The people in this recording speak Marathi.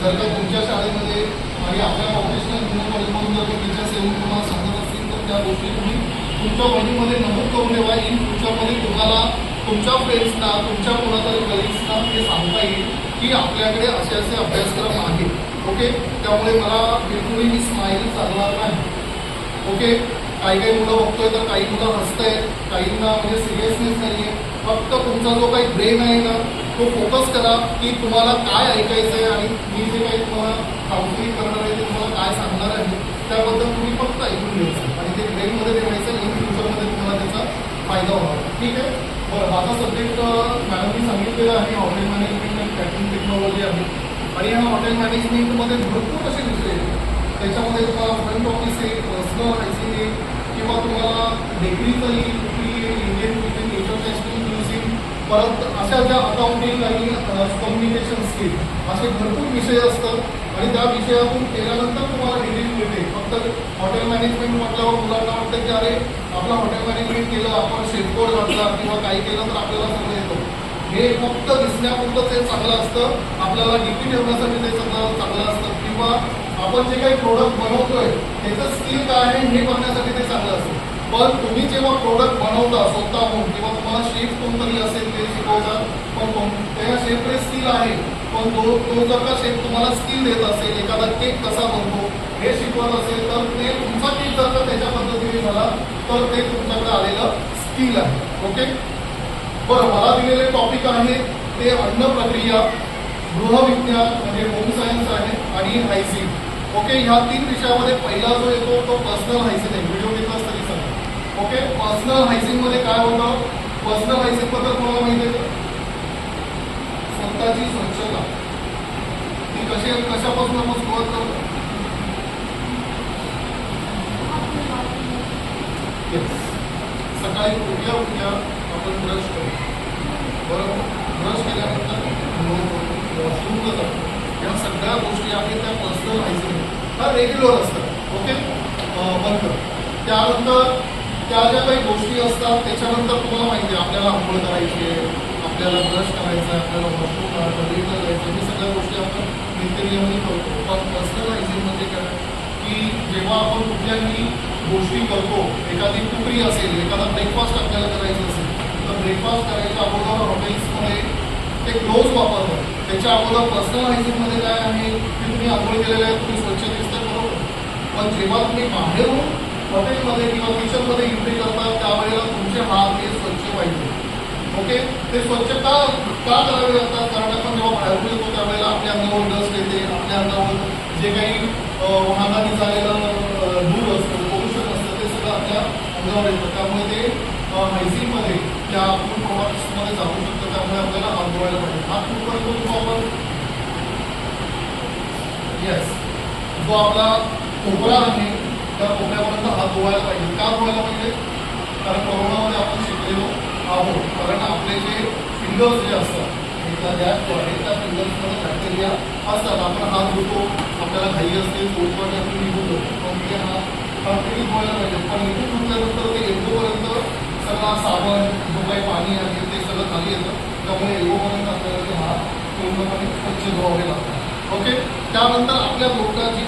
जर का तुमच्या शाळेमध्ये आणि आपल्या प्रोफेशनल ज्युनियर कॉलेजमधून जर का टीचर्स येऊन तुम्हाला समजत असतील तर त्या गोष्टी तुम्ही तुमच्या वहीमध्ये नमूद करून ठेवा. इन फ्युचरमध्ये तुम्हाला तुमच्या फ्रेंड्सना, तुमच्या कोणातरी कलिग्सना हे सांगता येईल की आपल्याकडे असे असे अभ्यासक्रम आहेत. ओके, त्यामुळे मला बिलकुलही मी स्माईल चालणार नाही. ओके, काही काही मुलं बघतोय तर काही मुलं हसतायत, काहींना म्हणजे सिरियसनेस नाही आहे. फक्त तुमचा जो काही ब्रेन आहे ना तो फोकस करा की तुम्हाला काय ऐकायचं आहे आणि मी जे काही तुम्हाला काउन्सिलिंग करणार आहे ते तुम्हाला काय सांगणार आहे त्याबद्दल तुम्ही फक्त ऐकून घ्यायचं आणि ते ब्रेनमध्ये ठेवायचं. इन फ्युचरमध्ये तुम्हाला त्याचा फायदा होणार. ठीक आहे. बरं, माझा सब्जेक्ट मॅडमनी सांगितलेला आहे हॉटेल मॅनेजमेंट आणि कॅटरिंग टेक्नॉलॉजी आहे. आणि ह्या हॉटेल मॅनेजमेंटमध्ये भरपूर असे विषय आहेत. त्याच्यामध्ये तुम्हाला फ्रंट ऑफिस आहे, पर्सनल हायजीन आहे, किंवा तुम्हाला बेकरीचं येईल, कुठली इंडियन कुकिंग, इंटरनॅशनल म्युझिक, परत अशा ज्या अकाउंटिंग आणि कम्युनिकेशन स्किल असे भरपूर विषय असतात. आणि त्या विषयातून केल्यानंतर तुम्हाला डिग्री मिळते. फक्त हॉटेल मॅनेजमेंट म्हटल्यावर मुलांना वाटतं की अरे आपलं हॉटेल मॅनेजमेंट केलं, आपण शेफकोड घातला किंवा काही केलं तर आपल्याला सगळं येतं. हे फक्त दिसण्यापुरतं ते चांगलं असतं, आपल्याला डिग्री ठेवण्यासाठी ते सगळं चांगलं असतं, किंवा आपण जे काही प्रोडक्ट बनवतोय त्याचं स्किल काय आहे हे बघण्यासाठी ते चांगलं असतं. पण तुम्ही जेव्हा प्रोडक्ट बनवता स्वतःहून किंवा तुम्हाला शेफ कोणतरी असेल ते शिकवतात, पण त्या शेफकडे स्किल आहे, पण तो जर का शेफ तुम्हाला स्किल देत असेल, एखादा केक कसा बनतो हे शिकवत असेल, तर ते तुमचा केक जर का त्याच्या पद्धतीने झाला तर ते तुमच्याकडे आलेलं स्किल आहे. ओके, बरं, मला दिलेले टॉपिक आहे ते अन्न प्रक्रिया, गृहविज्ञान म्हणजे होम सायन्स आहे, आणि हायजीन. ओके, ह्या 3 विषयामध्ये पहिला जो येतो तो पर्सनल हायजीन आहे. व्हिडिओ घेतलाच तरी सांगा. ओके, पर्सनल हायजीनमध्ये काय होतं? पर्सनल हायजीन बद्दल कोणाला माहिती आहे? स्वतःची स्वच्छता ती कशापासून आपण सुरुवात करतो? सकाळी उठल्या आपण ब्रश करतो, बरोबर? ब्रश केल्यानंतर वॉशरूमला जातो. या सगळ्या गोष्टी आहेत त्या पर्सनल हायजीन हा रेग्युलर असतात. ओके, बंद. त्यानंतर त्या ज्या काही गोष्टी असतात त्याच्यानंतर तुम्हाला माहिती आहे आपल्याला आंघोळ करायची आहे, आपल्याला ब्रश करायचा आहे, आपल्याला वॉशरूम टॉयलेटला जायचं, हे सगळ्या गोष्टी आपण नित्यनियमित करतो. पण पर्सनल हायजीन म्हणजे काय की जेव्हा आपण कुठल्याही गोष्टी करतो, एखादी टुकडी असेल, एखादा ब्रेकफास्ट आपल्याला करायचं असेल तर ब्रेकफास्ट करायच्या अगोदर हॉटेल्समध्ये ते ग्लोव्ज वापरतात. त्याच्या अगोदर पर्सनल हायजीनमध्ये काय आहे की तुम्ही आंघोळ केलेलं आहे, तुम्ही स्वच्छ दिसतात, बरोबर. पण जेव्हा तुम्ही बाहेरून हॉटेलमध्ये किंवा किचनमध्ये एंट्री करतात त्यावेळेला तुमचे हात हे स्वच्छ पाहिजे. ओके, ते स्वच्छ का करावे लागतात? कारण आपण जेव्हा बाहेरून येतो त्यावेळेला आपल्या अंगावर डस्ट येते, आपल्या अंगावर जे काही वाहनाने झालेलं धूर असतं, पोल्युशन असतं, ते सगळं आपल्या अंगावर येतं. त्यामुळे ते हायजीनमध्ये त्या फूड प्रोडक्ट्समध्ये जाऊ शकतं. त्यामुळे आपल्याला हात धुवायला पाहिजे. हात कुठपर्यंत धुतो आपण? येस, जो आपला कोपरा आहे त्या कोपऱ्यापर्यंत हात धुवायला पाहिजे. का धुवायला पाहिजे? कारण कोरोनामध्ये आपण शिकलेलो आहोत. कारण आपले जे फिंगर्स जे असतात त्या फिंगर्समध्ये बॅक्टेरिया असतात. आपण हात धुतो, आपल्याला घाई असते, पोटमध्ये आपण निघून जातो, पण ते हात कंटिन्यू धुवायला पाहिजे. पण इथून धुतल्यानंतर ते एल्बोपर्यंत सगळा साबण जो काही पाणी आहे ते सगळं खाली येतं. त्यामुळे एल्बोपर्यंत आपल्याला ते हात पूर्णपणे स्वच्छ धुवावे लागतात. ओके, त्यानंतर आपल्या बोटाची